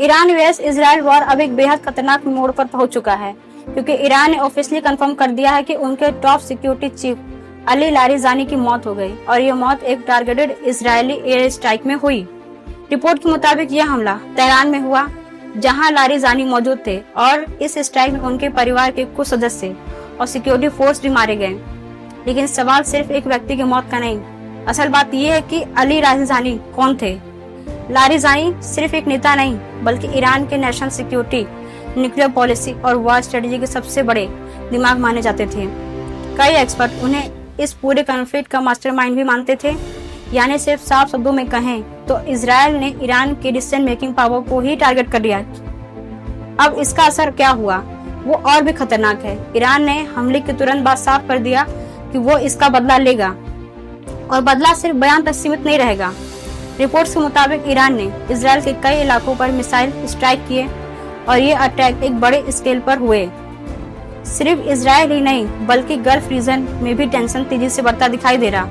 Iran US Israel war अब एक बेहद खतरनाक मोड़ पर पहुंच चुका है, क्योंकि ईरान ने ऑफिशियली कंफर्म कर दिया है कि उनके top security chief Ali Larijani की मौत हो गई और ये मौत एक टारगेटेड इजरायली एयर स्ट्राइक में हुई। रिपोर्ट के मुताबिक यह हमला तेहरान में हुआ, जहां लारिजानी मौजूद थे, और इस स्ट्राइक में उनके परिवार के कुछ सदस्य और सिक्योरिटी फोर्स भी मारे गए। लेकिन सवाल सिर्फ एक व्यक्ति की मौत का नहीं, असल बात यह है कि अली लारिजानी कौन थे। लारिजानी सिर्फ एक नेता नहीं, बल्कि ईरान के नेशनल सिक्योरिटी, न्यूक्लियर पॉलिसी और वॉर स्ट्रेटजी के सबसे बड़े दिमाग माने जाते थे। कई एक्सपर्ट उन्हें इस पूरे कॉन्फ्लिक्ट का मास्टरमाइंड भी मानते थे। यानी सिर्फ साफ शब्दों में कहें तो इजराइल ने ईरान की डिसीजन मेकिंग पावर को ही टारगेट कर लिया। अब इसका असर क्या हुआ वो और भी खतरनाक है। ईरान ने हमले के तुरंत बाद साफ कर दिया कि वो इसका बदला लेगा, और बदला सिर्फ बयान तक सीमित नहीं रहेगा। रिपोर्ट्स के मुताबिक ईरान ने इजराइल के कई इलाकों पर मिसाइल स्ट्राइक किए और ये अटैक एक बड़े स्केल पर हुए। सिर्फ इजराइल ही नहीं, बल्कि गल्फ रीजन में भी टेंशन तेजी से बढ़ता दिखाई दे रहा।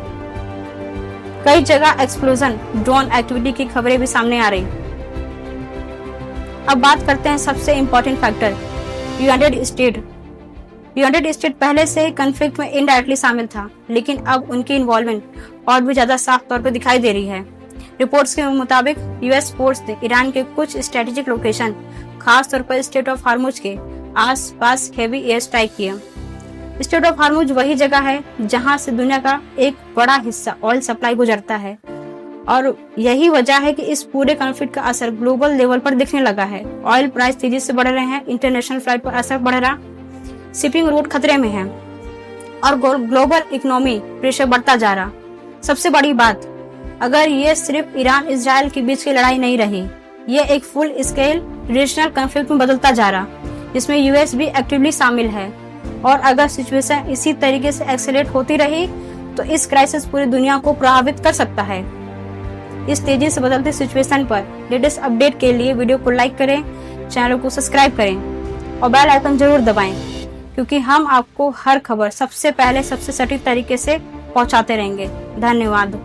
कई जगह एक्सप्लोजन, ड्रोन एक्टिविटी की खबरें भी सामने आ रही। अब बात करते हैं सबसे important factor, United state. United state पहले से ही कॉन्फ्लिक्ट में इनडायरेक्टली शामिल था, लेकिन अब उनकी इन्वॉल्वमेंट और भी ज्यादा साफ तौर पर दिखाई दे रही है। रिपोर्ट्स के मुताबिक यूएस फोर्स ने ईरान के कुछ स्ट्रेटेजिक लोकेशन, खास तौर पर स्टेट ऑफ हार्मुज के आसपास हेवी एयर स्ट्राइक किया। स्टेट ऑफ हार्मुज वही जगह है जहां से दुनिया का एक बड़ा हिस्सा ऑयल सप्लाई गुजरता है, और यही वजह है कि इस पूरे कॉन्फ्लिक्ट का असर ग्लोबल लेवल पर दिखने लगा है। ऑयल प्राइस तेजी से बढ़ रहे हैं, इंटरनेशनल फ्लाइट पर असर बढ़ रहा, शिपिंग रूट खतरे में है, और ग्लोबल इकोनॉमी प्रेशर बढ़ता जा रहा। सबसे बड़ी बात, अगर ये सिर्फ ईरान इजराइल के बीच की लड़ाई नहीं रही, ये एक फुल स्केल रीजनल कॉन्फ्लिक्ट में बदलता जा रहा, जिसमें यूएस भी एक्टिवली शामिल है। और अगर सिचुएशन इसी तरीके से एक्सेलेरेट होती रही तो इस क्राइसिस पूरी दुनिया को प्रभावित कर सकता है। इस तेजी से बदलती सिचुएशन पर लेटेस्ट अपडेट के लिए वीडियो को लाइक करें, चैनल को सब्सक्राइब करें और बेल आइकन जरूर दबाएं, क्योंकि हम आपको हर खबर सबसे पहले सबसे सटीक तरीके से पहुंचाते रहेंगे। धन्यवाद।